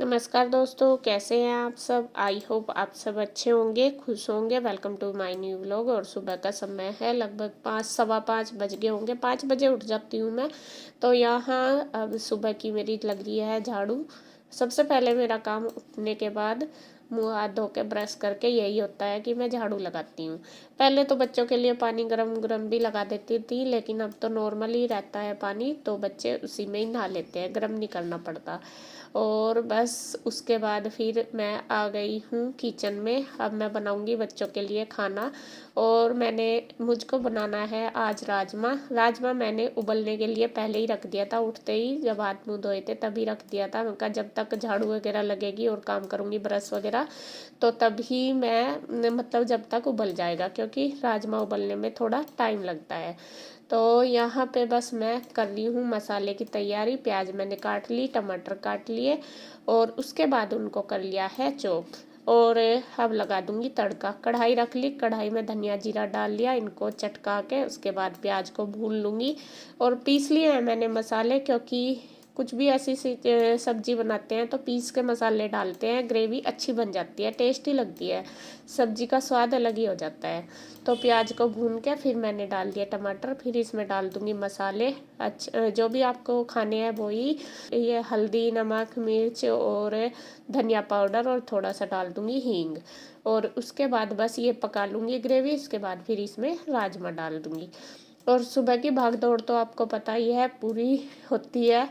नमस्कार दोस्तों, कैसे हैं आप सब। आई होप आप सब अच्छे होंगे, खुश होंगे। Welcome to my new vlog. और सुबह का समय है, लगभग 5 सवा 5 बज गए होंगे। 5 बजे उठ जाती हूँ मैं। तो यहाँ अब सुबह की मेरी लग रही है झाड़ू। सबसे पहले मेरा काम उठने के बाद मुँह हाथ धो के ब्रश करके यही होता है कि मैं झाड़ू लगाती हूँ। पहले तो बच्चों के लिए पानी गरम गरम भी लगा देती थी, लेकिन अब तो नॉर्मल ही रहता है पानी, तो बच्चे उसी में ही नहा लेते हैं, गरम नहीं करना पड़ता। और बस उसके बाद फिर मैं आ गई हूँ किचन में। अब मैं बनाऊँगी बच्चों के लिए खाना। और मुझको बनाना है आज राजमा। राजमा मैंने उबलने के लिए पहले ही रख दिया था, उठते ही जब हाथ मुँह धोए थे तभी रख दिया था। मैं कहा जब तक झाड़ू वगैरह लगेगी और काम करूँगी ब्रश वगैरह, तो तभी मैं मतलब जब तक उबल जाएगा, क्योंकि राजमा उबलने में थोड़ा टाइम लगता है। तो यहाँ पे बस मैं कर रही हूँ मसाले की तैयारी। प्याज मैंने काट ली, टमाटर काट लिए और उसके बाद उनको कर लिया है चॉप। और अब लगा दूंगी तड़का। कढ़ाई रख ली, कढ़ाई में धनिया जीरा डाल लिया, इनको चटका के उसके बाद प्याज को भून लूँगी। और पीस लिए हैं मैंने मसाले, क्योंकि कुछ भी ऐसी सब्जी बनाते हैं तो पीस के मसाले डालते हैं, ग्रेवी अच्छी बन जाती है, टेस्टी लगती है, सब्जी का स्वाद अलग ही हो जाता है। तो प्याज को भून के फिर मैंने डाल दिया टमाटर, फिर इसमें डाल दूंगी मसाले। अच्छा, जो भी आपको खाने हैं वही, ये हल्दी, नमक, मिर्च और धनिया पाउडर, और थोड़ा सा डाल दूंगी हींग। और उसके बाद बस ये पका लूँगी ग्रेवी। इसके बाद फिर इसमें राजमा डाल दूँगी। और सुबह की भाग दौड़ तो आपको पता ही है पूरी होती है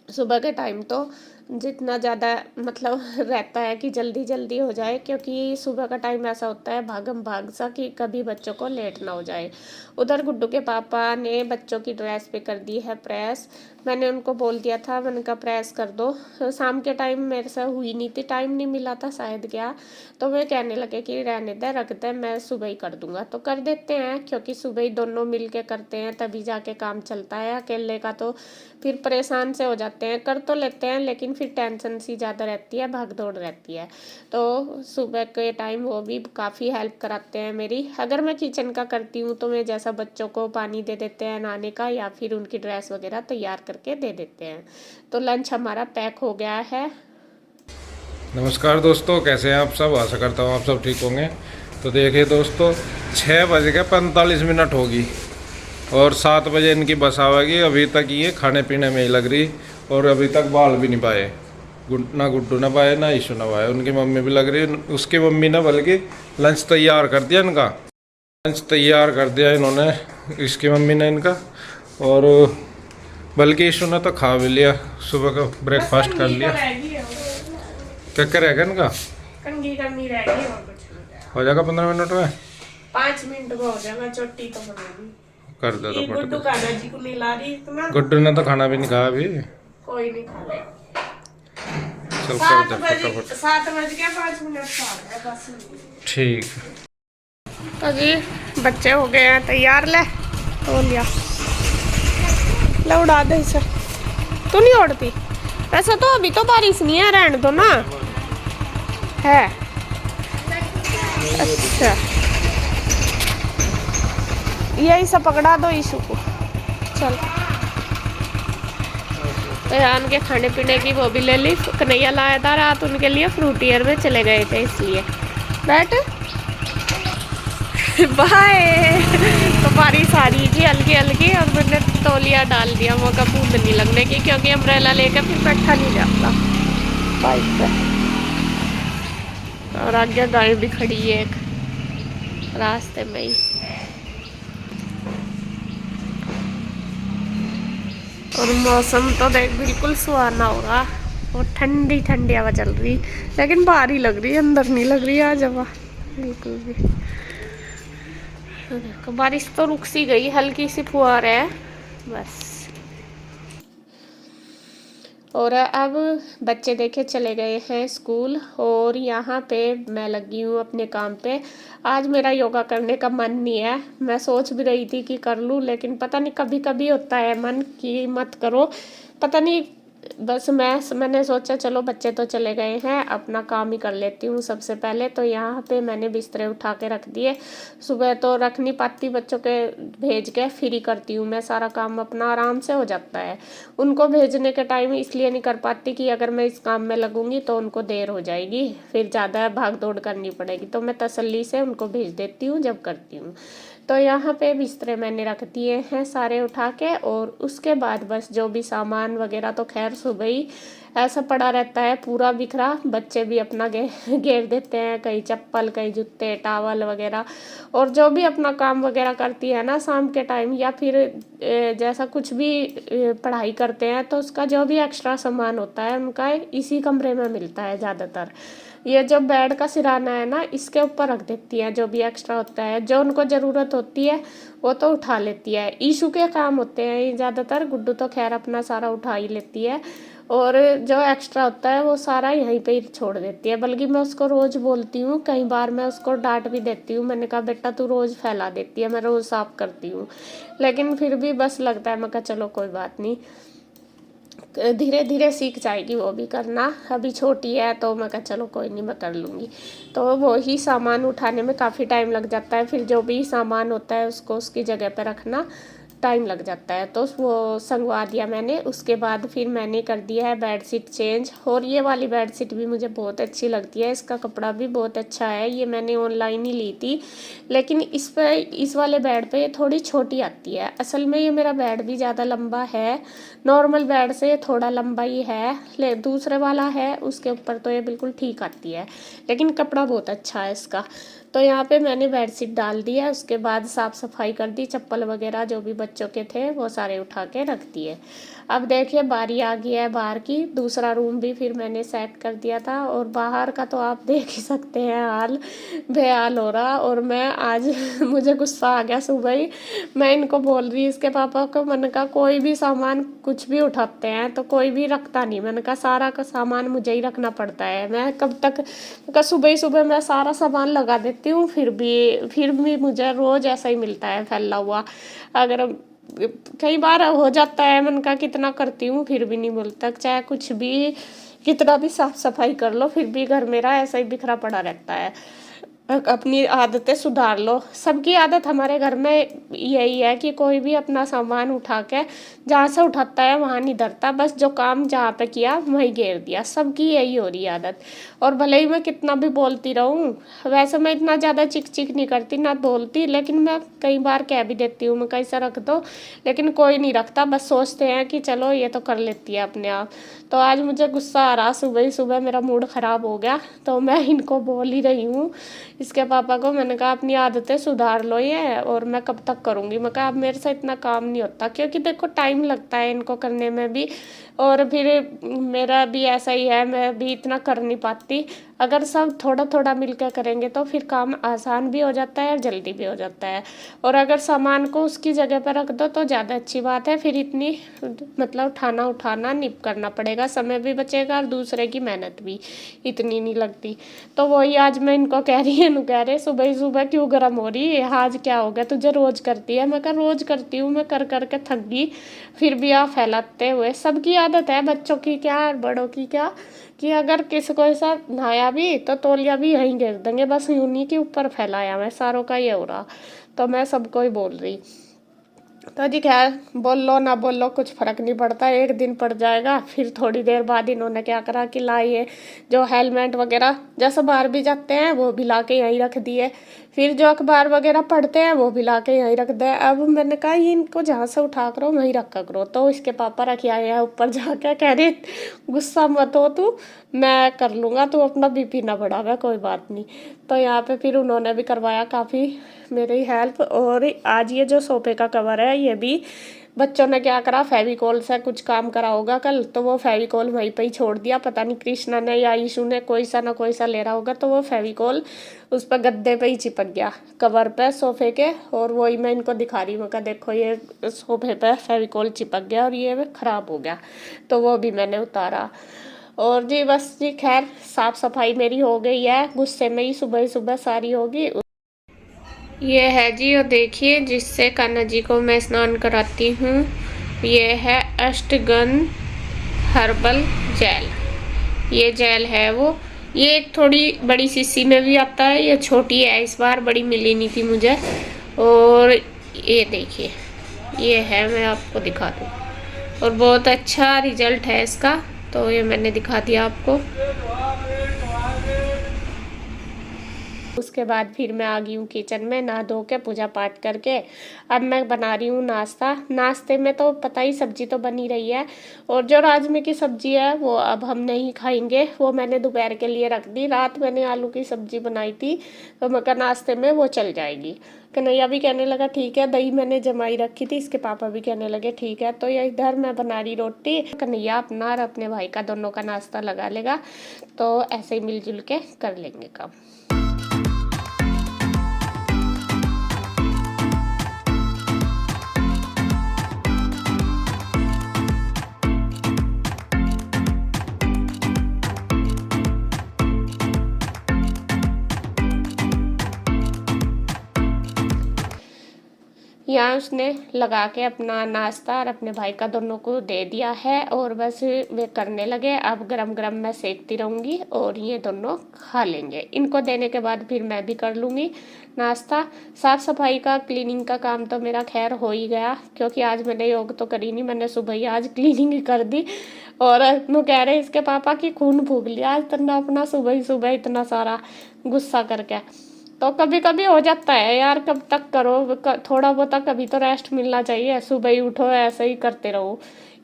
सुबह के टाइम। तो जितना ज़्यादा मतलब रहता है कि जल्दी जल्दी हो जाए, क्योंकि सुबह का टाइम ऐसा होता है भागम भाग सा कि कभी बच्चों को लेट ना हो जाए। उधर गुड्डू के पापा ने बच्चों की ड्रेस पे कर दी है प्रेस। मैंने उनको बोल दिया था, मैंने कहा प्रेस कर दो। शाम के टाइम मेरे से हुई नहीं थी, टाइम नहीं मिला था शायद क्या। तो वे कहने लगे कि रहने दे, रख दे, मैं सुबह ही कर दूंगा। तो कर देते हैं, क्योंकि सुबह ही दोनों मिल के करते हैं तभी जाके काम चलता है। अकेले का तो फिर परेशान से हो जाते हैं। कर तो लेते हैं लेकिन फिर टेंशन सी ज़्यादा रहती है, भाग दौड़ रहती है। तो सुबह के टाइम वो भी काफ़ी हेल्प कराते हैं मेरी। अगर मैं किचन का करती हूँ तो मैं जैसा बच्चों को पानी दे देते हैं नहाने का, या फिर उनकी ड्रेस वगैरह तैयार करके दे देते हैं। तो लंच हमारा पैक हो गया है। नमस्कार दोस्तों, कैसे हैं आप सब। आशा करता हूँ आप सब ठीक होंगे। तो देखिए दोस्तों, 6 बज के 45 मिनट होगी और 7 बजे इनकी बस आवेगी। अभी तक ये खाने पीने में ही लग रही और अभी तक बाल भी नहीं पाए। ना गुड्डू ना पाए, ना ईशु ना पाए। उनकी मम्मी भी लग रही, उसकी मम्मी ने बल्कि लंच तैयार कर दिया इनका। लंच तैयार कर दिया इन्होंने, इसकी मम्मी ने इनका। और बल्कि ईशु ने तो खा भी लिया, सुबह का ब्रेकफास्ट कर लिया। क्या क्या रहेगा इनका? कंघी करनी रहेगी और कुछ नहीं। हो जाएगा 15 मिनट में। 5 मिनट में हो जाएगा, चोटी तो बनेगी। कर दो तो ये गुड्डू फटाफट। कान्हा जी को नहीं ला रही इतना। गुड्डू ने तो खाना भी नहीं खाया अभी। कोई नहीं खा ले। चल कर सात दे बजे फटाफट। 7 बज के 5 मिनट का है बस। ठीक। तो जी बच्चे हो गए हैं तैयार। ले तो लिया, ले उड़ा दे इसे। तू नहीं उड़ती वैसे तो, अभी तो बारिश नहीं है, रहने दो ना। है अच्छा, यही सब पकड़ा दो ईशु को। चल, रेहान के खाने पीने की वो भी ले ली। कन्हैया लाया था रात उनके लिए, फ्रूटियर में चले गए थे इसलिए। बैठ बाय। तो बारिश आ रही थी हल्की हल्की और मैंने तौलिया डाल दिया मौका बूंद नहीं लगने की, क्योंकि अम्ब्रेला लेकर फिर बैठा नहीं जाता बाइक पे। और आगे गाय भी खड़ी है एक रास्ते में ही। और मौसम तो देख बिल्कुल सुहाना हो रहा और ठंडी ठंडी हवा चल रही, लेकिन बाहर ही लग रही है, अंदर नहीं लग रही है आज हवा बिल्कुल भी। तो देखो बारिश तो रुक सी गई, हल्की सी फुहार है बस। और अब बच्चे देखे चले गए हैं स्कूल, और यहाँ पे मैं लगी हूँ अपने काम पे। आज मेरा योगा करने का मन नहीं है। मैं सोच भी रही थी कि कर लूँ, लेकिन पता नहीं कभी कभी होता है मन कि मत करो। पता नहीं बस मैंने सोचा चलो बच्चे तो चले गए हैं, अपना काम ही कर लेती हूँ सबसे पहले। तो यहाँ पे मैंने बिस्तरे उठा के रख दिए। सुबह तो रख नहीं पाती, बच्चों के भेज के फिर ही करती हूँ मैं सारा काम, अपना आराम से हो जाता है। उनको भेजने के टाइम इसलिए नहीं कर पाती कि अगर मैं इस काम में लगूंगी तो उनको देर हो जाएगी, फिर ज़्यादा भाग दौड़ करनी पड़ेगी। तो मैं तसल्ली से उनको भेज देती हूँ जब करती हूँ। तो यहाँ पे बिस्तरे मैंने रख दिए हैं सारे उठा के, और उसके बाद बस जो भी सामान वगैरह तो खैर सुबह ही ऐसा पड़ा रहता है पूरा बिखरा। बच्चे भी अपना घेर देते हैं, कहीं चप्पल कहीं जूते टावल वगैरह। और जो भी अपना काम वगैरह करती है ना शाम के टाइम, या फिर जैसा कुछ भी पढ़ाई करते हैं, तो उसका जो भी एक्स्ट्रा सामान होता है उनका इसी कमरे में मिलता है ज़्यादातर। ये जो बेड का सिराना है ना, इसके ऊपर रख देती है जो भी एक्स्ट्रा होता है। जो उनको ज़रूरत होती है वो तो उठा लेती है, ईशू के काम होते हैं ये ज़्यादातर। गुड्डू तो खैर अपना सारा उठा ही लेती है, और जो एक्स्ट्रा होता है वो सारा यहीं पे ही छोड़ देती है। बल्कि मैं उसको रोज़ बोलती हूँ, कई बार मैं उसको डांट भी देती हूँ। मैंने कहा बेटा तू रोज़ फैला देती है, मैं रोज़ साफ करती हूँ, लेकिन फिर भी बस लगता है। मैं कहा चलो कोई बात नहीं, धीरे धीरे सीख जाएगी वो भी करना, अभी छोटी है। तो मैं कहा चलो कोई नहीं, मैं कर लूँगी। तो वो ही सामान उठाने में काफ़ी टाइम लग जाता है, फिर जो भी सामान होता है उसको उसकी जगह पर रखना टाइम लग जाता है। तो वो संगवा दिया मैंने। उसके बाद फिर मैंने कर दिया है बेडशीट चेंज। और ये वाली बेडशीट भी मुझे बहुत अच्छी लगती है, इसका कपड़ा भी बहुत अच्छा है। ये मैंने ऑनलाइन ही ली थी, लेकिन इस वाले बेड पे थोड़ी छोटी आती है। असल में ये मेरा बेड भी ज़्यादा लंबा है, नॉर्मल बेड से थोड़ा लंबा ही है। दूसरे वाला है उसके ऊपर तो ये बिल्कुल ठीक आती है, लेकिन कपड़ा बहुत अच्छा है इसका। तो यहाँ पे मैंने बेडशीट डाल दिया, उसके बाद साफ़ सफाई कर दी, चप्पल वगैरह जो भी बच्चों के थे वो सारे उठा के रख दिए। अब देखिए बारी आ गई है बाहर की। दूसरा रूम भी फिर मैंने सेट कर दिया था, और बाहर का तो आप देख ही सकते हैं, हाल बेहाल हो रहा। और मैं आज मुझे गुस्सा आ गया सुबह ही, मैं इनको बोल रही इसके पापा को, मैंने कहा कोई भी सामान कुछ भी उठाते हैं तो कोई भी रखता नहीं। मैंने कहा सारा का सामान मुझे ही रखना पड़ता है, मैं कब तक का सुबह ही सुबह मैं सारा सामान लगा देती हूँ, फिर भी मुझे रोज़ ऐसा ही मिलता है फैला हुआ। अगर कई बार हो जाता है, मन का कितना करती हूँ फिर भी नहीं मिलता, चाहे कुछ भी कितना भी साफ सफाई कर लो फिर भी घर मेरा ऐसा ही बिखरा पड़ा रहता है। अपनी आदतें सुधार लो। सबकी आदत हमारे घर में यही है कि कोई भी अपना सामान उठा के जहाँ से उठाता है वहाँ नहीं धरता, बस जो काम जहाँ पे किया वहीं घेर दिया। सबकी यही हो रही है आदत। और भले ही मैं कितना भी बोलती रहूँ, वैसे मैं इतना ज़्यादा चिक चिक नहीं करती ना बोलती, लेकिन मैं कई बार कह भी देती हूँ मैं कैसा रख दो, लेकिन कोई नहीं रखता, बस सोचते हैं कि चलो ये तो कर लेती है अपने आप। तो आज मुझे गुस्सा आ रहा, सुबह ही सुबह मेरा मूड ख़राब हो गया, तो मैं इनको बोल ही रही हूँ इसके पापा को। मैंने कहा अपनी आदतें सुधार लो ये, और मैं कब तक करूँगी। मैं कहा अब मेरे से इतना काम नहीं होता, क्योंकि देखो टाइम लगता है इनको करने में भी, और फिर मेरा भी ऐसा ही है, मैं भी इतना कर नहीं पाती। अगर सब थोड़ा थोड़ा मिलकर करेंगे तो फिर काम आसान भी हो जाता है और जल्दी भी हो जाता है। और अगर सामान को उसकी जगह पर रख दो तो ज़्यादा अच्छी बात है, फिर इतनी मतलब उठाना नहीं करना पड़ेगा, समय भी बचेगा और दूसरे की मेहनत भी इतनी नहीं लगती। तो वही आज मैं इनको कह रही है, कह रहे सुबह ही सुबह क्यों गर्म हो रही है, आज क्या हो गया तुझे, रोज़ करती है। मैं कहा रोज़ करती हूँ, मैं कर कर के थक गई, फिर भी आप फैलाते हुए। सबकी आदत है, बच्चों की क्या बड़ों की क्या, कि अगर किसी को ऐसा नहाया भी तो तौलिया भी यहीं गिर देंगे, बस उन्हीं के ऊपर फैलाया मैं, सारों का ये हो रहा। तो मैं सबको ही बोल रही। तो जी खैर बोल लो ना बोल लो कुछ फ़र्क नहीं पड़ता, एक दिन पड़ जाएगा। फिर थोड़ी देर बाद इन्होंने क्या करा कि लाइए जो हेलमेट वगैरह जैसे बाहर भी जाते हैं वो भी ला के यहीं रख दिए, फिर जो अखबार वगैरह पढ़ते हैं वो भी ला के यहीं रख दे। अब मैंने कहा ये इनको जहाँ से उठा करो वहीं रखा करो। तो इसके पापा रखे आए हैं ऊपर जाकर, कह रहे गुस्सा मत हो तू, मैं कर लूँगा, तू अपना बीपी ना बढ़ावा, कोई बात नहीं। तो यहाँ पे फिर उन्होंने भी करवाया काफ़ी मेरी हेल्प। और आज ये जो सोफे का कवर है ये भी बच्चों ने क्या करा, फेविकोल से कुछ काम करा होगा कल, तो वो फेविकोल वहीं पे ही छोड़ दिया। पता नहीं कृष्णा ने या ईशू ने कोई सा ना कोई सा ले रहा होगा, तो वो फेविकोल उस पर गद्दे पे ही चिपक गया कवर पे सोफे के। और वही मैं इनको दिखा रही हूँ, देखो ये सोफे पे फेविकोल चिपक गया और ये ख़राब हो गया, तो वो भी मैंने उतारा। और जी बस जी खैर साफ़ सफाई मेरी हो गई है, गुस्से में ही सुबह सारी होगी। ये है जी, और देखिए जिससे कान्हा जी को मैं स्नान कराती हूँ, ये है अष्टगंध हर्बल जेल। ये जेल है वो, ये एक थोड़ी बड़ी शीशी में भी आता है, ये छोटी है इस बार, बड़ी मिली नहीं थी मुझे। और ये देखिए, ये है, मैं आपको दिखा दूँ, और बहुत अच्छा रिजल्ट है इसका, तो ये मैंने दिखा दिया आपको। उसके बाद फिर मैं आ गई हूँ किचन में, नहा धो के पूजा पाठ करके। अब मैं बना रही हूँ नाश्ता। नाश्ते में तो पता ही सब्जी तो बनी रही है, और जो राजमे की सब्जी है वो अब हम नहीं खाएंगे, वो मैंने दोपहर के लिए रख दी। रात मैंने आलू की सब्जी बनाई थी, तो मैं कहा नाश्ते में वो चल जाएगी। कन्हैया भी कहने लगा ठीक है, दही मैंने जमाई रखी थी, इसके पापा भी कहने लगे ठीक है। तो ये इधर मैं बना रही रोटी, कन्हैया अपना और अपने भाई का दोनों का नाश्ता लगा लेगा, तो ऐसे ही मिलजुल के कर लेंगे काम। यहाँ उसने लगा के अपना नाश्ता और अपने भाई का दोनों को दे दिया है, और बस वे करने लगे। अब गरम गरम मैं सेकती रहूँगी और ये दोनों खा लेंगे। इनको देने के बाद फिर मैं भी कर लूँगी नाश्ता। साफ़ सफाई का, क्लीनिंग का काम तो मेरा खैर हो ही गया, क्योंकि आज मैंने योग तो करी नहीं, मैंने सुबह ही आज क्लीनिंग ही कर दी। और वो कह रहे इसके पापा की खून फूक लिया आज तुमने अपना, सुबह ही सुबह इतना सारा गुस्सा करके। तो कभी कभी हो जाता है यार, कब तक करो, थोड़ा बहुत कभी तो रेस्ट मिलना चाहिए। सुबह ही उठो ऐसे ही करते रहो,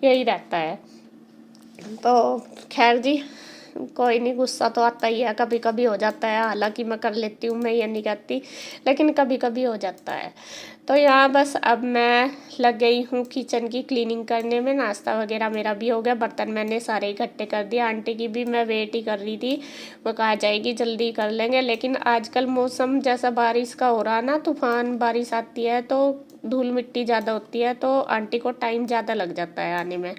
यही रहता है। तो खैर जी, कोई नहीं, गुस्सा तो आता ही है, कभी कभी हो जाता है। हालांकि मैं कर लेती हूँ, मैं ये नहीं कहती, लेकिन कभी कभी हो जाता है। तो यहाँ बस अब मैं लग गई हूँ किचन की क्लीनिंग करने में। नाश्ता वगैरह मेरा भी हो गया, बर्तन मैंने सारे इकट्ठे कर दिए। आंटी की भी मैं वेट ही कर रही थी, वो कहा जाएगी जल्दी कर लेंगे, लेकिन आजकल मौसम जैसा बारिश का हो रहा ना, तूफान बारिश आती है तो धूल मिट्टी ज़्यादा होती है, तो आंटी को टाइम ज़्यादा लग जाता है आने में।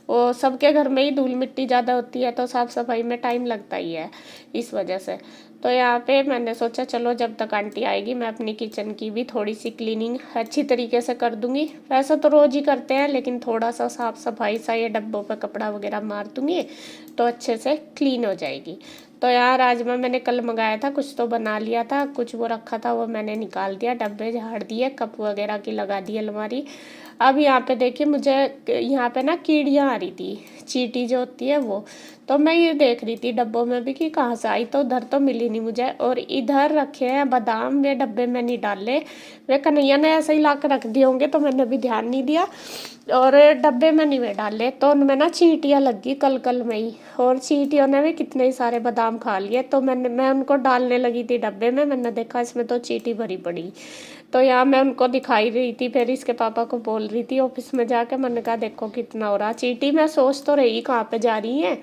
वो सबके घर में ही धूल मिट्टी ज़्यादा होती है, तो साफ़ सफाई में टाइम लगता ही है इस वजह से। तो यहाँ पे मैंने सोचा चलो जब तक आंटी आएगी मैं अपनी किचन की भी थोड़ी सी क्लीनिंग अच्छी तरीके से कर दूँगी। वैसे तो रोज़ ही करते हैं, लेकिन थोड़ा सा साफ़ सफाई सा, ये डब्बों पर कपड़ा वगैरह मार दूँगी तो अच्छे से क्लीन हो जाएगी। तो यार राजमा मैंने कल मंगाया था, कुछ तो बना लिया था, कुछ वो रखा था वो मैंने निकाल दिया, डब्बे झाड़ दिए, कप वगैरह की लगा दी अलमारी। अब यहाँ पे देखिए, मुझे यहाँ पे ना कीड़ियाँ आ रही थी, चींटी जो होती है वो। तो मैं ये देख रही थी डब्बों में भी कि कहाँ से आई, तो उधर तो मिली नहीं मुझे। और इधर रखे हैं बादाम, वे डब्बे में नहीं डाले, वे कन्हैया ने ऐसे ही ला के रख दिए होंगे, तो मैंने भी ध्यान नहीं दिया, और डब्बे में नहीं वे डाले। तो उनमें ना चींटियाँ लग गई कल में ही, और चींटियों ने भी कितने ही सारे बादाम खा लिए। तो मैं उनको डालने लगी थी डब्बे में, मैंने देखा इसमें तो चींटी भरी पड़ी। तो यहाँ मैं उनको दिखाई रही थी, फिर इसके पापा को बोल रही थी ऑफिस में जाके, मैंने कहा देखो कितना हो रहा चींटी। मैं सोच तो रही कहाँ पे जा रही है,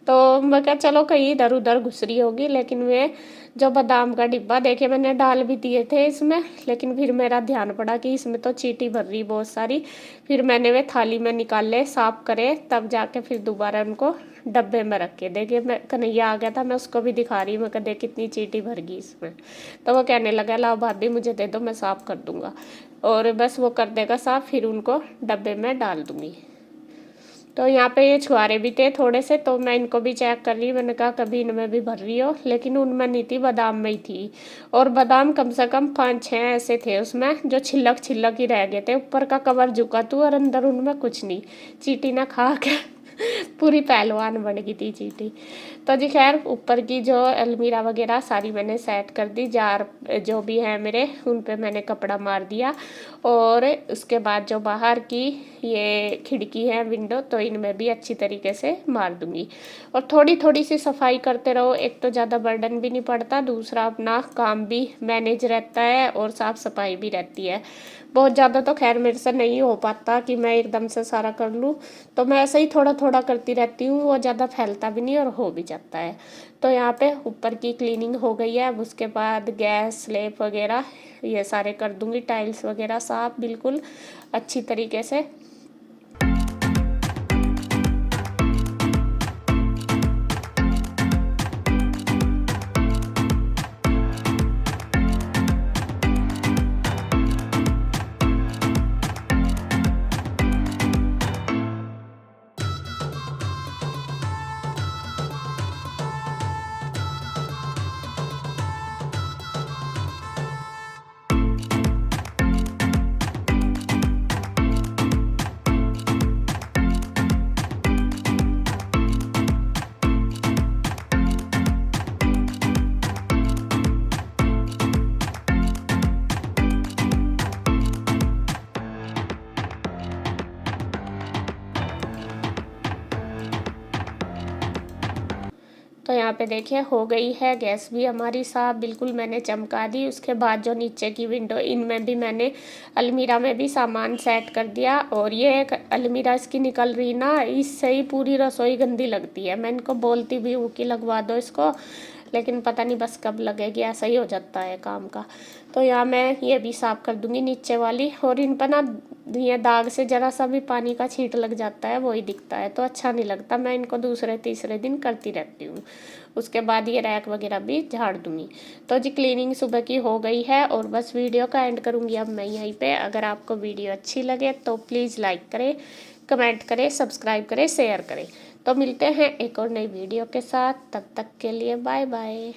तो मैं कहा चलो कहीं इधर उधर घुस रही होगी। लेकिन वे जो बादाम का डिब्बा देखे, मैंने डाल भी दिए थे इसमें, लेकिन फिर मेरा ध्यान पड़ा कि इसमें तो चींटी भर रही बहुत सारी। फिर मैंने वे थाली में निकाले, साफ करे, तब जाके फिर दोबारा उनको डब्बे में रख के। देखिए मैं, कन्हैया आ गया था, मैं उसको भी दिखा रही, मैं कहा देख कितनी चींटी भर गई इसमें। तो वो कहने लगा लाओ भाभी मुझे दे दो, मैं साफ़ कर दूँगा। और बस वो कर देगा साफ़, फिर उनको डब्बे में डाल दूँगी। तो यहाँ पे ये छुहारे भी थे थोड़े से, तो मैं इनको भी चेक कर रही, मैंने कहा कभी इनमें भी भर रही हो, लेकिन उनमें नहीं थी, बादाम में ही थी। और बादाम कम से कम 5-6 ऐसे थे उसमें जो छिलक ही रह गए थे, ऊपर का कवर झुका था और अंदर उनमें कुछ नहीं। चींटी ना खा के पूरी पहलवान बन गई थी चींटी। तो जी खैर, ऊपर की जो अलमीरा वगैरह सारी मैंने सेट कर दी, जार जो भी है मेरे उन पे मैंने कपड़ा मार दिया। और उसके बाद जो बाहर की ये खिड़की है, विंडो, तो इनमें भी अच्छी तरीके से मार दूंगी। और थोड़ी थोड़ी सी सफाई करते रहो, एक तो ज़्यादा बर्डन भी नहीं पड़ता, दूसरा अपना काम भी मैनेज रहता है और साफ़ सफाई भी रहती है। बहुत ज़्यादा तो खैर मेरे से नहीं हो पाता कि मैं एकदम से सारा कर लूँ, तो मैं ऐसे ही थोड़ा थोड़ा करती रहती हूँ, वो ज़्यादा फैलता भी नहीं और हो भी जाता है। तो यहाँ पे ऊपर की क्लीनिंग हो गई है। अब उसके बाद गैस स्लैब वगैरह ये सारे कर दूँगी, टाइल्स वगैरह साफ बिल्कुल अच्छी तरीके से। तो यहाँ पे देखिए हो गई है गैस भी हमारी साफ, बिल्कुल मैंने चमका दी। उसके बाद जो नीचे की विंडो, इनमें भी मैंने अलमीरा में भी सामान सेट कर दिया। और ये एक अलमीरा इसकी निकल रही ना, इससे ही पूरी रसोई गंदी लगती है। मैं इनको बोलती भी हूँ कि लगवा दो इसको, लेकिन पता नहीं बस कब लगेगी, ऐसा ही हो जाता है काम का। तो यहाँ मैं ये भी साफ़ कर दूँगी नीचे वाली। और इन पर ना ये दाग से ज़रा सा भी पानी का छींट लग जाता है, वही दिखता है, तो अच्छा नहीं लगता। मैं इनको दूसरे तीसरे दिन करती रहती हूँ। उसके बाद ये रैक वगैरह भी झाड़ दूँगी। तो जी क्लीनिंग सुबह की हो गई है और बस वीडियो का एंड करूँगी अब मैं यहीं पे। अगर आपको वीडियो अच्छी लगे तो प्लीज़ लाइक करें, कमेंट करें, सब्सक्राइब करें, शेयर करें। तो मिलते हैं एक और नई वीडियो के साथ, तब तक के लिए बाय बाय।